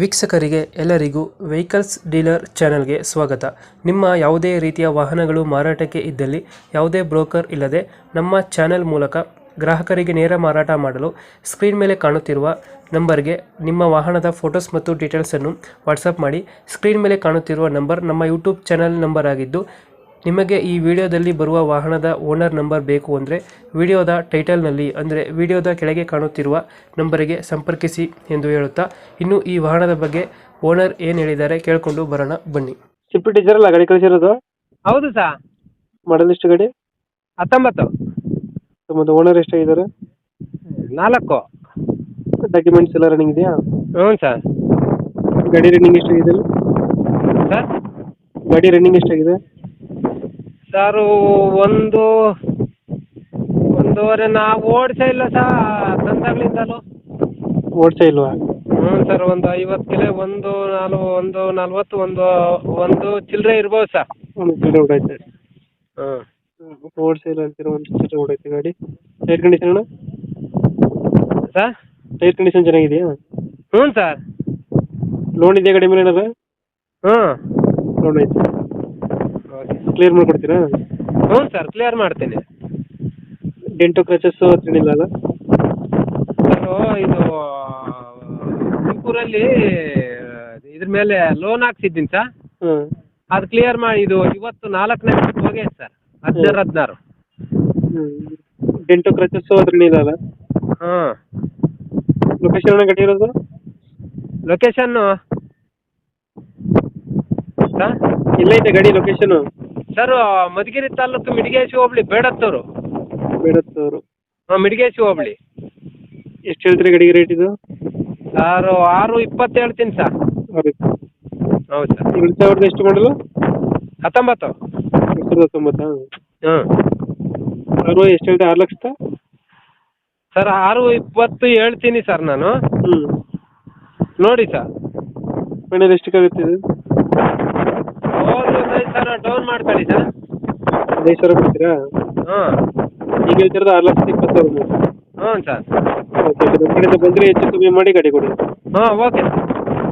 ವೀಕ್ಷಕರಿಗೆ ಎಲ್ಲರಿಗೂ vehicles dealer ಚಾನೆಲ್ಗೆ ಸ್ವಾಗತ. ನಿಮ್ಮ ಯಾವುದೇ ರೀತಿಯ ವಾಹನಗಳು ಮಾರಾಟಕ್ಕೆ ಇದ್ದಲ್ಲಿ ಯಾವುದೇ ಬ್ರೋಕರ್ ಇಲ್ಲದೆ ನಮ್ಮ ಚಾನೆಲ್ ಮೂಲಕ ಗ್ರಾಹಕರಿಗೆ ನೇರ ಮಾರಾಟ ಮಾಡಲು ಸ್ಕ್ರೀನ್ ಮೇಲೆ ಕಾಣುತ್ತಿರುವ ನಂಬರ್ಗೆ ನಿಮ್ಮ ವಾಹನದ ಫೋಟೋಸ್ ಮತ್ತು ಡೀಟೇಲ್ಸನ್ನು ವಾಟ್ಸಪ್ ಮಾಡಿ. ಸ್ಕ್ರೀನ್ ಮೇಲೆ ಕಾಣುತ್ತಿರುವ ನಂಬರ್ ನಮ್ಮ ಯೂಟ್ಯೂಬ್ ಚಾನೆಲ್ ನಂಬರ್ ಆಗಿದ್ದು, ನಿಮಗೆ ಈ ವಿಡಿಯೋದಲ್ಲಿ ಬರುವ ವಾಹನದ ಓನರ್ ನಂಬರ್ ಬೇಕು ಅಂದರೆ ವಿಡಿಯೋದ ಟೈಟಲ್ನಲ್ಲಿ ಅಂದರೆ ವಿಡಿಯೋದ ಕೆಳಗೆ ಕಾಣುತ್ತಿರುವ ನಂಬರಿಗೆ ಸಂಪರ್ಕಿಸಿ ಎಂದು ಹೇಳುತ್ತಾ, ಇನ್ನು ಈ ವಾಹನದ ಬಗ್ಗೆ ಓನರ್ ಏನು ಹೇಳಿದ್ದಾರೆ ಕೇಳಿಕೊಂಡು ಬರೋಣ ಬನ್ನಿ. ಸ್ವಿಫ್ಟ್ ಡಿಸೈರ್ ಅಲ್ಲ ಗಾಡಿ ಕಳಿಸಿರೋದು? ಹೌದು ಸಾ. ಮಾಡಲ್ ಎಷ್ಟು ಗಾಡಿ? 19. ಮತ್ತು ಓನರ್ ಎಷ್ಟಾಗಿದ್ದಾರೆ? 4. ಡಾಕ್ಯುಮೆಂಟ್ಸ್ ಎಲ್ಲ ರನ್ನಿಂಗ್ ಇದೆಯಾ? ಹ್ಞೂ ಸರ್. ಗಾಡಿ ರನ್ನಿಂಗ್ ಎಷ್ಟಾಗಿದೆ? ಸರ್ ಗಾಡಿ ರನ್ನಿಂಗ್ ಎಷ್ಟಾಗಿದೆ? ಸರ್ ಒಂದೂವರೆ ನಾವು ಓಡಿಸೇ ಇಲ್ಲ ಸಾ ತಂದಾಗ್ಲಿಂದಲೂ. ಓಡಿಸೇ ಇಲ್ವಾ? ಹ್ಞೂ ಸರ್, ಒಂದು 50 ಕಿಲೋ, ಒಂದು 40, ಒಂದು ಚಿಲ್ಲರೆ ಇರ್ಬೋದು ಸರ್. ಒಂದು ಚಿಲ್ಲರೆ ಹೊಡೈತೆ. ಹ್ಞೂ ಓಡಿಸೇ ಇಲ್ಲ ಅಂತೀರ, ಒಂದು ಚಿಲ್ಲರೆ ಹೊಡೈತೆ ಗಾಡಿ. ಟೈರ್ ಕಂಡೀಷನ್ ಅಣ್ಣ? ಸರ್ ಟೈರ್ ಕಂಡೀಷನ್ ಚೆನ್ನಾಗಿದೆಯಾ? ಹ್ಞೂ ಸರ್. ಲೋನ್ ಇದೆಯಾ ಗಾಡಿ ಮೇಲೆ ಏನಾರ? ಹ್ಞೂ ಲೋನ್ ಐತೆ. ಓಕೆ. ಕ್ಲಿಯರ್ ಮಾಡಿಕೊಡ್ತೀರಾ? ಹ್ಞೂ ಸರ್, ಕ್ಲಿಯರ್ ಮಾಡ್ತೀನಿ. ಡೆಂಟೋ ಕ್ರಚಸ್ ಏನಿಲ್ಲ ಅಲ್ಲ? ಸರ್ ಇದು ತುಮಕೂರಲ್ಲಿ ಇದ್ರ ಮೇಲೆ ಲೋನ್ ಹಾಕ್ಸಿದ್ದೀನಿ ಸರ್. ಹಾಂ. ಅದು ಕ್ಲಿಯರ್ ಮಾಡಿ ಇದು ಇವತ್ತು 4ನೇ ಹೋಗಿದೆ ಸರ್. 16. ಡೆಂಟೋ ಕ್ರಚಸ್ ಏನಿಲ್ಲ ಅಲ್ಲ? ಹಾಂ. ಲೊಕೇಶನ್ ಅಣ್ಣ ಗಾಡಿ ಇರೋದು? ಲೊಕೇಶನ್ನು ಸರ್ ಇಲ್ಲ ಐತೆ ಗಾಡಿ ಲೊಕೇಶನು? ಸರ್ ಮಧುಗಿರಿ ತಾಲೂಕು ಮಿಡಿಗೇಶಿ ಹೋಬಳಿ, ಬೇಡತ್ತೂರು. ಬೇಡತ್ತೂರು. ಹಾಂ, ಮಿಡಿಗೇಶಿ ಹೋಬಳಿ. ಎಷ್ಟು ಹೇಳ್ತೀರಿ ಗಾಡಿಗೆ ರೇಟ್ ಇದು? ಸರ್ 6.20 ಹೇಳ್ತೀನಿ ಸರ್. ಹೌದು ಸರ್. 2000 ಎಷ್ಟು ಮಾಡಲು? 19. 2019? ಹ್ಞೂ. ಎಷ್ಟು ಹೇಳ್ತಾ? 6 ಲಕ್ಷ? ಸರ್ 6.20 ಹೇಳ್ತೀನಿ ಸರ್ ನಾನು. ಹ್ಞೂ. ನೋಡಿ ಸರ್. ಫೈನಲ್ ಎಷ್ಟಕ್ಕಾಗುತ್ತೆ ಇದು? ಹೋದ್ರೆ 5 ಸಾವಿರ ಡೌನ್ ಮಾಡ್ಕೊಳ್ಳಿ ಸರ್. 5,000 ಕೊಡ್ತೀರಾ? ಹಾಂ. ಈಗ ಹೇಳ್ತಿರೋದು 6,20,000. ಹ್ಞೂ ಸರ್. ಓಕೆ, ನಮ್ಮ ಕಡೆಯಿಂದ ಬಂದರೆ ಹೆಚ್ಚು ಕಮ್ಮಿ ಮಾಡಿ ಗಾಡಿ ಕೊಡಿ. ಹಾಂ, ಓಕೆ ಸರ್.